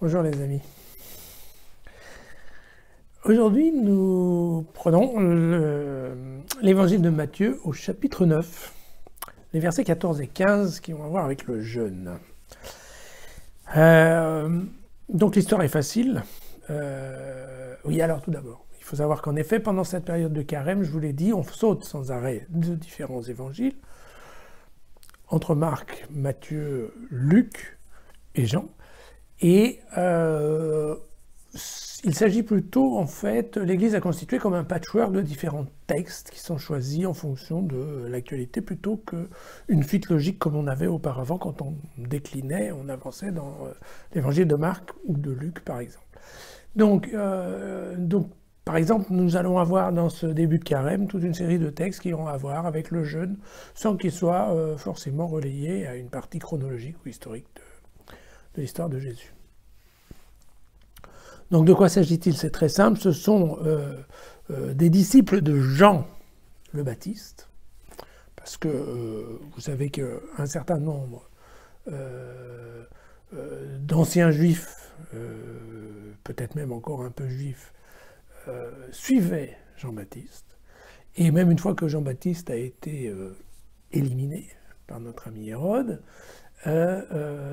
Bonjour les amis. Aujourd'hui, nous prenons l'évangile de Matthieu au chapitre 9, les versets 14 et 15 qui ont à voir avec le jeûne. Donc l'histoire est facile. Oui, alors tout d'abord, il faut savoir qu'en effet, pendant cette période de carême, je vous l'ai dit, on saute sans arrêt de différents évangiles, entre Marc, Matthieu, Luc et Jean. Et il s'agit plutôt, en fait, l'Église a constitué comme un patchwork de différents textes qui sont choisis en fonction de l'actualité plutôt qu'une suite logique comme on avait auparavant quand on déclinait, on avançait dans l'évangile de Marc ou de Luc, par exemple. Donc, par exemple, nous allons avoir dans ce début de carême toute une série de textes qui ont à voir avec le jeûne sans qu'ils soient forcément relayés à une partie chronologique ou historique de l'histoire de Jésus. Donc de quoi s'agit-il? C'est très simple, ce sont des disciples de Jean le Baptiste, parce que vous savez qu'un certain nombre d'anciens juifs, peut-être même encore un peu juifs, suivaient Jean-Baptiste, et même une fois que Jean-Baptiste a été éliminé par notre ami Hérode,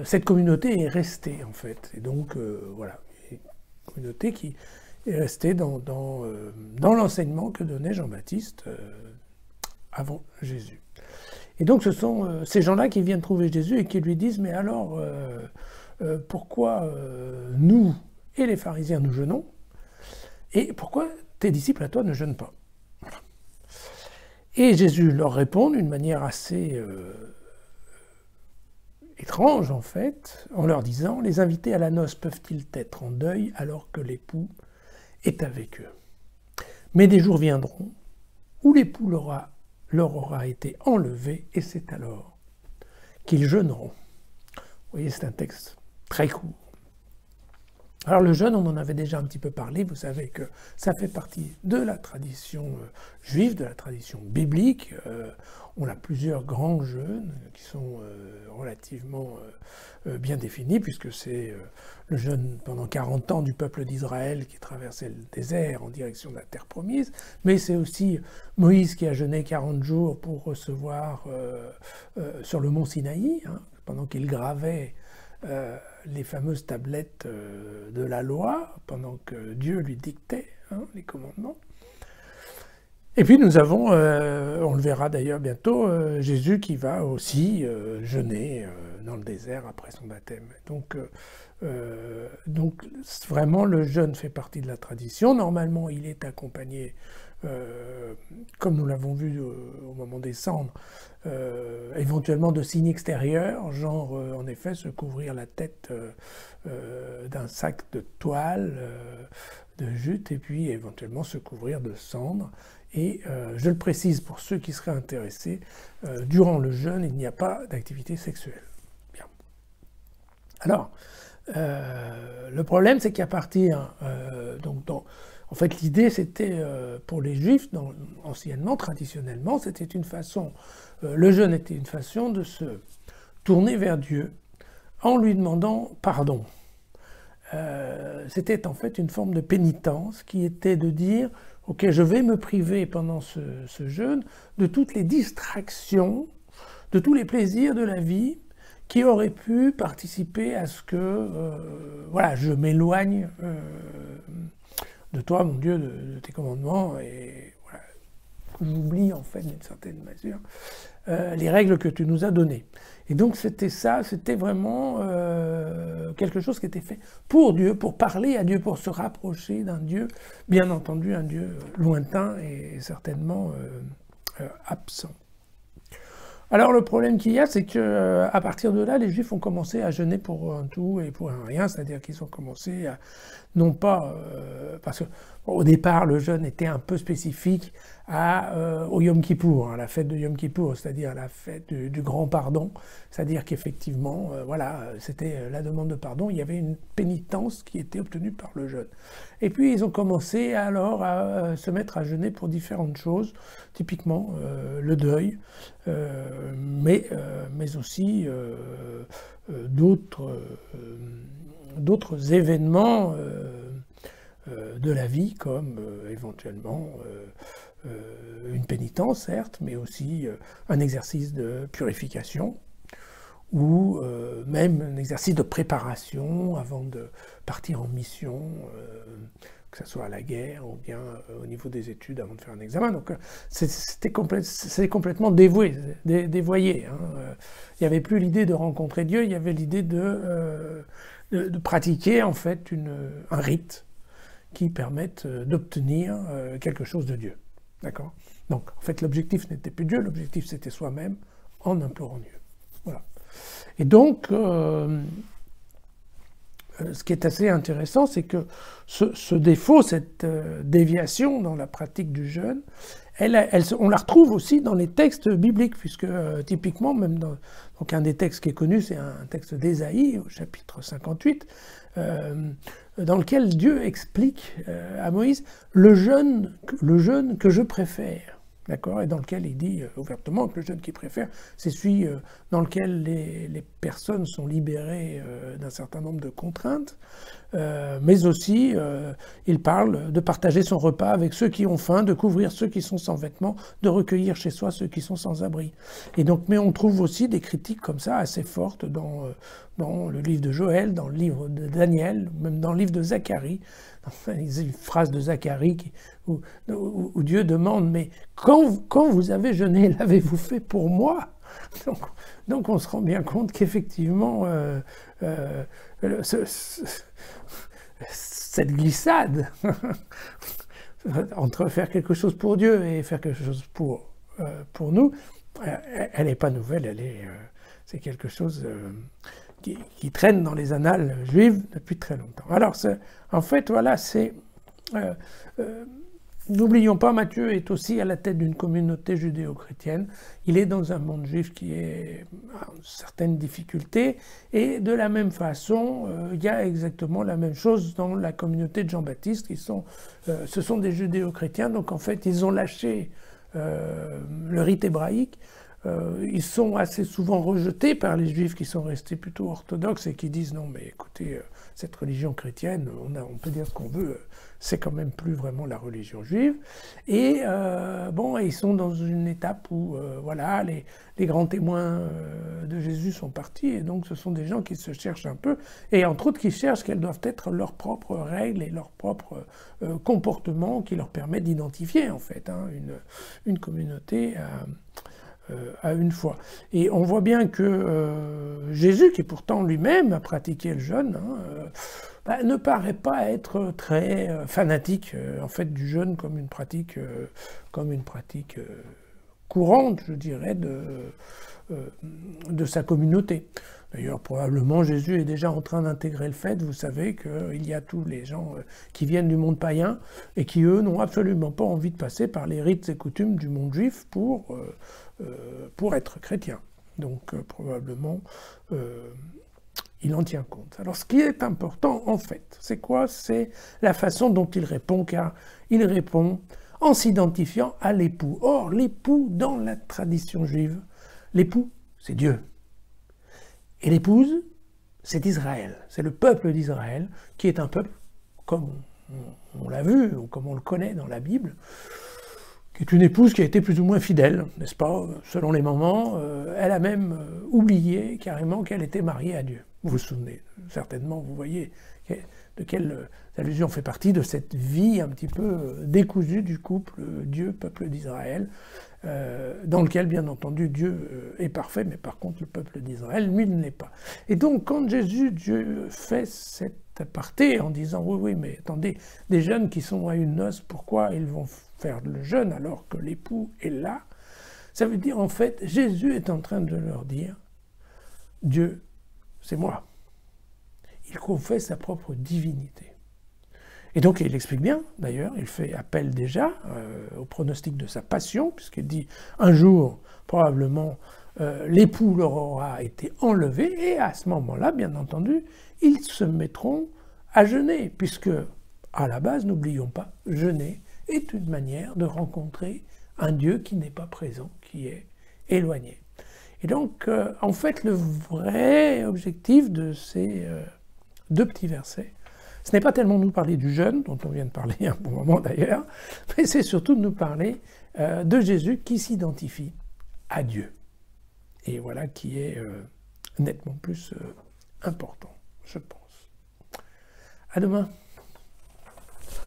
cette communauté est restée en fait, et donc voilà. Communauté qui est restée dans l'enseignement que donnait Jean-Baptiste avant Jésus. Et donc ce sont ces gens-là qui viennent trouver Jésus et qui lui disent « Mais alors, pourquoi nous et les pharisiens nous jeûnons et pourquoi tes disciples à toi ne jeûnent pas ?» Et Jésus leur répond d'une manière assez étrange en fait, en leur disant « Les invités à la noce peuvent-ils être en deuil alors que l'époux est avec eux? Mais des jours viendront où l'époux leur aura été enlevé et c'est alors qu'ils jeûneront. » Vous voyez, c'est un texte très court. Alors le jeûne, on en avait déjà un petit peu parlé, vous savez que ça fait partie de la tradition juive, de la tradition biblique. On a plusieurs grands jeûnes qui sont relativement bien définis, puisque c'est le jeûne pendant 40 ans du peuple d'Israël qui traversait le désert en direction de la terre promise, mais c'est aussi Moïse qui a jeûné 40 jours pour recevoir sur le mont Sinaï, hein, pendant qu'il gravait les fameuses tablettes de la loi, pendant que Dieu lui dictait les commandements. Et puis nous avons, on le verra d'ailleurs bientôt, Jésus qui va aussi jeûner dans le désert après son baptême. Donc vraiment le jeûne fait partie de la tradition. Normalement il est accompagné, comme nous l'avons vu au moment des cendres, éventuellement de signes extérieurs, genre en effet se couvrir la tête d'un sac de toile, de jute, et puis éventuellement se couvrir de cendres. Et je le précise pour ceux qui seraient intéressés, durant le jeûne, il n'y a pas d'activité sexuelle. Bien. Alors, le problème, c'est qu'à partir, en fait, l'idée, c'était, pour les Juifs, anciennement, traditionnellement, c'était une façon, le jeûne était une façon de se tourner vers Dieu en lui demandant pardon. C'était en fait une forme de pénitence qui était de dire « Ok, je vais me priver pendant ce jeûne de toutes les distractions, de tous les plaisirs de la vie qui auraient pu participer à ce que voilà, je m'éloigne de toi, mon Dieu, de tes commandements, et voilà, que j'oublie en fait d'une certaine mesure les règles que tu nous as données. » Et donc c'était ça, c'était vraiment quelque chose qui était fait pour Dieu, pour parler à Dieu, pour se rapprocher d'un Dieu, bien entendu un Dieu lointain et certainement absent. Alors le problème qu'il y a, c'est qu'à partir de là, les Juifs ont commencé à jeûner pour un tout et pour un rien, c'est-à-dire qu'ils ont commencé à, non pas, parce que, Au départ, le jeûne était un peu spécifique au Yom Kippour, à la fête de Yom Kippour, c'est-à-dire la fête du grand pardon. C'est-à-dire qu'effectivement, voilà, c'était la demande de pardon. Il y avait une pénitence qui était obtenue par le jeûne. Et puis, ils ont commencé alors à se mettre à jeûner pour différentes choses, typiquement le deuil, mais aussi d'autres événements de la vie, comme éventuellement une pénitence, certes, mais aussi un exercice de purification, ou même un exercice de préparation avant de partir en mission, que ce soit à la guerre ou bien au niveau des études avant de faire un examen. Donc c'est complètement dévoyé. Hein. Il n'y avait plus l'idée de rencontrer Dieu, il y avait l'idée de pratiquer en fait un rite qui permettent d'obtenir quelque chose de Dieu. D'accord ? Donc, en fait, l'objectif n'était plus Dieu, l'objectif c'était soi-même en implorant Dieu. Voilà. Et donc, ce qui est assez intéressant, c'est que ce défaut, cette déviation dans la pratique du jeûne, on la retrouve aussi dans les textes bibliques, puisque typiquement, même donc un des textes qui est connu, c'est un texte d'Ésaïe, au chapitre 58, dans lequel Dieu explique à Moïse le jeûne que je préfère. D'accord ? Et dans lequel il dit ouvertement que le jeûne qu'il préfère, c'est celui dans lequel les personnes sont libérées d'un certain nombre de contraintes, mais aussi il parle de partager son repas avec ceux qui ont faim, de couvrir ceux qui sont sans vêtements, de recueillir chez soi ceux qui sont sans abri. Et donc, mais on trouve aussi des critiques comme ça assez fortes dans le livre de Joël, dans le livre de Daniel, même dans le livre de Zacharie. Enfin, il y a une phrase de Zacharie où Dieu demande « Mais quand vous avez jeûné, l'avez-vous fait pour moi ?» Donc on se rend bien compte qu'effectivement, cette glissade entre faire quelque chose pour Dieu et faire quelque chose pour nous, elle n'est pas nouvelle, c'est quelque chose qui traîne dans les annales juives depuis très longtemps. Alors, en fait, voilà, n'oublions pas, Matthieu est aussi à la tête d'une communauté judéo-chrétienne. Il est dans un monde juif qui est à certaines difficultés. Et de la même façon, il y a exactement la même chose dans la communauté de Jean-Baptiste. Ce sont des judéo-chrétiens, donc en fait, ils ont lâché le rite hébraïque. Ils sont assez souvent rejetés par les juifs qui sont restés plutôt orthodoxes et qui disent non mais écoutez, cette religion chrétienne, on peut dire ce qu'on veut, c'est quand même plus vraiment la religion juive. Et ils sont dans une étape où voilà, les grands témoins de Jésus sont partis et donc ce sont des gens qui se cherchent un peu et entre autres qui cherchent quelles doivent être leurs propres règles et leurs propres comportements qui leur permettent d'identifier en fait une communauté à une fois. Et on voit bien que Jésus, qui pourtant lui-même a pratiqué le jeûne, ne paraît pas être très fanatique en fait du jeûne comme une pratique courante, je dirais, de sa communauté. D'ailleurs, probablement, Jésus est déjà en train d'intégrer le fait, vous savez, qu'il y a tous les gens qui viennent du monde païen et qui, eux, n'ont absolument pas envie de passer par les rites et coutumes du monde juif pour être chrétien. Donc, probablement, il en tient compte. Alors, ce qui est important, en fait, c'est quoi? C'est la façon dont il répond, car il répond en s'identifiant à l'époux. Or, l'époux, dans la tradition juive, l'époux, c'est Dieu. Et l'épouse, c'est Israël. C'est le peuple d'Israël, qui est un peuple, comme on l'a vu, ou comme on le connaît dans la Bible, qui est une épouse qui a été plus ou moins fidèle, n'est-ce pas? Selon les moments, elle a même oublié carrément qu'elle était mariée à Dieu. Vous vous souvenez, certainement, vous voyez de quelle allusion fait partie de cette vie un petit peu décousue du couple Dieu-peuple d'Israël, dans lequel, bien entendu, Dieu est parfait, mais par contre, le peuple d'Israël, lui, ne l'est pas. Et donc, quand Dieu fait cet aparté en disant « Oui, mais attendez, des jeunes qui sont à une noce, pourquoi ils vont faire le jeûne alors que l'époux est là ?» Ça veut dire, en fait, Jésus est en train de leur dire « Dieu, c'est moi ». Il confesse sa propre divinité. Et donc il explique bien, d'ailleurs, il fait appel déjà au pronostic de sa passion, puisqu'il dit un jour, probablement, l'époux leur aura été enlevé, et à ce moment-là, bien entendu, ils se mettront à jeûner, puisque, à la base, n'oublions pas, jeûner est une manière de rencontrer un Dieu qui n'est pas présent, qui est éloigné. Et donc, en fait, le vrai objectif de ces deux petits versets, ce n'est pas tellement de nous parler du jeûne, dont on vient de parler un bon moment d'ailleurs, mais c'est surtout de nous parler de Jésus qui s'identifie à Dieu. Et voilà qui est nettement plus important, je pense. À demain.